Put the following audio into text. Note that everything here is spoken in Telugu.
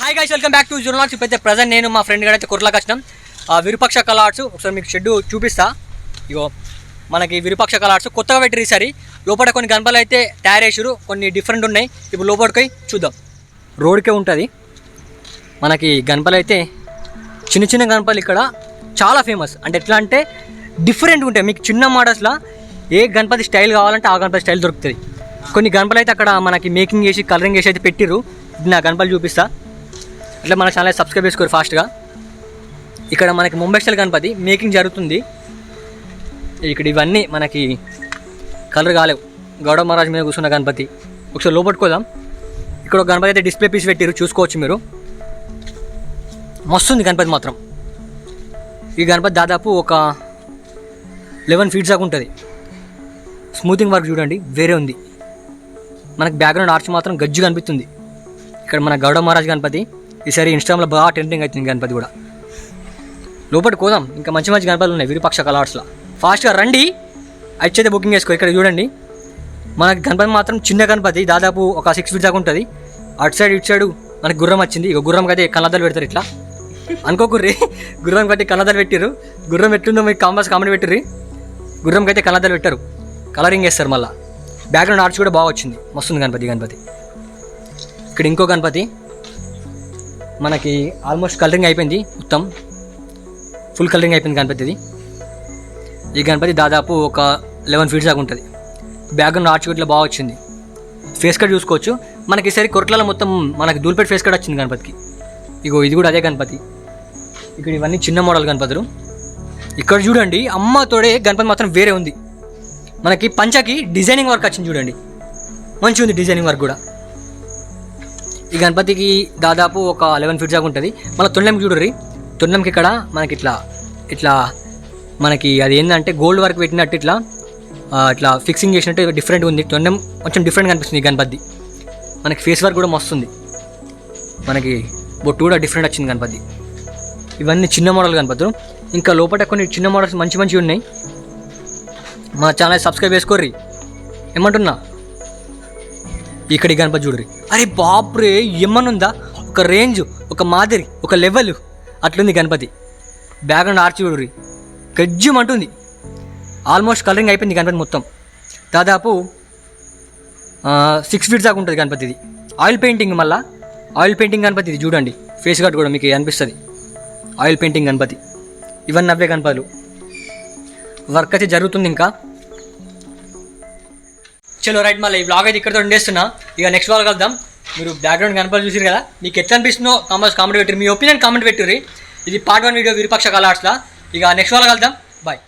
Hi guys, welcome back to జూనలాగ్స్. ఇప్పుడైతే ప్రజెంట్ నేను మా ఫ్రెండ్ గడైతే కుర్లాకి వచ్చినాం. విరూపాక్ష కళా ఆర్ట్స్ ఒకసారి మీకు షెడ్ చూపిస్తా. ఇగో మనకి విరూపాక్ష కళా ఆర్ట్స్ కొత్తగా పెట్టిరు ఈసారి. లోపల కొన్ని గణపలు అయితే తయారు చేసారు, కొన్ని డిఫరెంట్ ఉన్నాయి. ఇప్పుడు లోపలికి చూద్దాం. రోడ్కే ఉంటుంది మనకి గణపలు అయితే. చిన్న చిన్న గణపలు ఇక్కడ చాలా ఫేమస్. అంటే ఎట్లా అంటే డిఫరెంట్ ఉంటాయి. మీకు చిన్న మోడల్స్లో ఏ గణపతి స్టైల్ కావాలంటే ఆ గణపతి స్టైల్ దొరుకుతుంది. కొన్ని గణపలు అయితే అక్కడ మనకి మేకింగ్ చేసి కలరింగ్ చేసి అయితే పెట్టిరు. ఇది నా గణపలు చూపిస్తా. అట్లా మన ఛానల్ సబ్స్క్రైబ్ చేసుకోరు ఫాస్ట్గా. ఇక్కడ మనకి ముంబై స్టైల్ గణపతి మేకింగ్ జరుగుతుంది. ఇక్కడ ఇవన్నీ మనకి కలర్ కాలేవు. గౌడ మహారాజ్ మీద కూర్చున్న గణపతి. ఒకసారి లోపట్టుకోదాం. ఇక్కడ ఒక గణపతి అయితే డిస్ప్లే పీస్ పెట్టిరు, చూసుకోవచ్చు మీరు. మస్తుంది గణపతి మాత్రం. ఈ గణపతి దాదాపు ఒక 11 feet దాకా ఉంటుంది. స్మూతింగ్ వర్క్ చూడండి వేరే ఉంది. మనకి బ్యాక్గ్రౌండ్ ఆర్చ్ మాత్రం గజ్జు కనిపిస్తుంది. ఇక్కడ మన గౌడ మహారాజ్ గణపతి ఈసారి ఇన్స్టాగ్రామ్లో బాగా ట్రెండింగ్ అవుతుంది గణపతి కూడా. లోపలికి పోదాం. ఇంకా మంచి మంచి గణపతులు ఉన్నాయి విరూపాక్ష కళా ఆర్ట్స్లో. ఫాస్ట్గా రండి, అయితే బుకింగ్ చేసుకో. ఇక్కడ చూడండి మనకి గణపతి మాత్రం చిన్న గణపతి, దాదాపు ఒక 6 feet దాకా ఉంటుంది. అటు సైడ్ ఇటు సైడు మనకి గుర్రం వచ్చింది. ఇక గుర్రంకి అయితే కన్నదాలు పెడతారు. ఇట్లా అనుకోకుర్రి, గుర్రం కట్టి కన్నదాలు పెట్టిర్రు. గుర్రం ఎట్లుందో మీకు కామెంట్ పెట్టిర్రి. గుర్రంకి అయితే కన్నదాలు పెట్టారు, కలరింగ్ వేస్తారు. మళ్ళీ బ్యాక్గ్రౌండ్ ఆర్చ్ కూడా బాగా వచ్చింది, మస్తుంది గణపతి. ఇక్కడ ఇంకో గణపతి మనకి ఆల్మోస్ట్ కలరింగ్ అయిపోయింది, మొత్తం ఫుల్ కలరింగ్ అయిపోయింది గణపతిది. ఈ గణపతి దాదాపు ఒక 11 feet దాకా ఉంటుంది. బ్యాక్గ్రౌండ్ ఆర్చ్ ఇట్లా బాగా వచ్చింది. ఫేస్ కట్ చూసుకోవచ్చు. మనకి ఈసారి కొరట్లలో మొత్తం మనకి దూల్పేట ఫేస్ కట్ వచ్చింది గణపతికి. ఇగో ఇది కూడా అదే గణపతి. ఇక్కడ ఇవన్నీ చిన్న మోడల్ గణపతులు. ఇక్కడ చూడండి అమ్మతోడే గణపతి మాత్రం వేరే ఉంది. మనకి పంచకి డిజైనింగ్ వర్క్ వచ్చింది చూడండి, మంచిగా ఉంది డిజైనింగ్ వర్క్ కూడా. ఈ గణపతికి దాదాపు ఒక 11 feet దాకా ఉంటుంది. మళ్ళీ తొండంకి చూడర్రి. తొండంకి ఇక్కడ మనకి ఇట్లా మనకి అది ఏంటంటే గోల్డ్ వర్క్ పెట్టినట్టు ఇట్లా ఫిక్సింగ్ చేసినట్టు డిఫరెంట్ ఉంది. తొండం కొంచెం డిఫరెంట్ కనిపిస్తుంది ఈ గణపతి. మనకి ఫేస్ వర్క్ కూడా మస్తుంది. మనకి బొట్టు కూడా డిఫరెంట్ వచ్చింది గణపతి. ఇవన్నీ చిన్న మోడల్ గణపతులు. ఇంకా లోపల కొన్ని చిన్న మోడల్స్ మంచి ఉన్నాయి. మా ఛానల్ సబ్స్క్రైబ్ చేసుకోర్రి. ఏమంటున్నా, ఇక్కడ గణపతి చూడరి. అరే బాప్రే, ఏమనుందా, ఒక రేంజ్, ఒక మాదిరి, ఒక లెవెల్ అట్లుంది గణపతి. బ్యాక్గ్రౌండ్ ఆర్చ్ చూడరి, గజ్జమంటుంది. ఆల్మోస్ట్ కలరింగ్ అయిపోయింది గణపతి మొత్తం. దాదాపు 6 feet దాకా ఉంటుంది గణపతిది. ఆయిల్ పెయింటింగ్, మళ్ళీ ఆయిల్ పెయింటింగ్ గణపతి ఇది చూడండి. ఫేస్ కట్ కూడా మీకు అనిపిస్తుంది. Oil painting Ganapati. ఇవన్నీ అవే గణపతులు. వర్క్ అయితే జరుగుతుంది ఇంకా. చలో రైట్, మళ్ళీ ఈ వ్లాగ్ అయితే ఇక్కడతో ఉండేస్తున్నా. ఇక నెక్స్ట్ వ్లాగ్ కలుద్దాం. మీరు బ్యాక్గ్రౌండ్ గణపతులు చూసారు కదా, మీకు ఎట్లా అనిపిస్తుందో కామెంట్ పెట్టిరు. మీ ఒపీనియన్ కామెంట్ పెట్టిర్రి. ఇది part 1 వీడియో విరూపాక్ష కళా ఆర్ట్స్లో. ఇక నెక్స్ట్ వ్లాగ్ కలుద్దాం. బాయ్.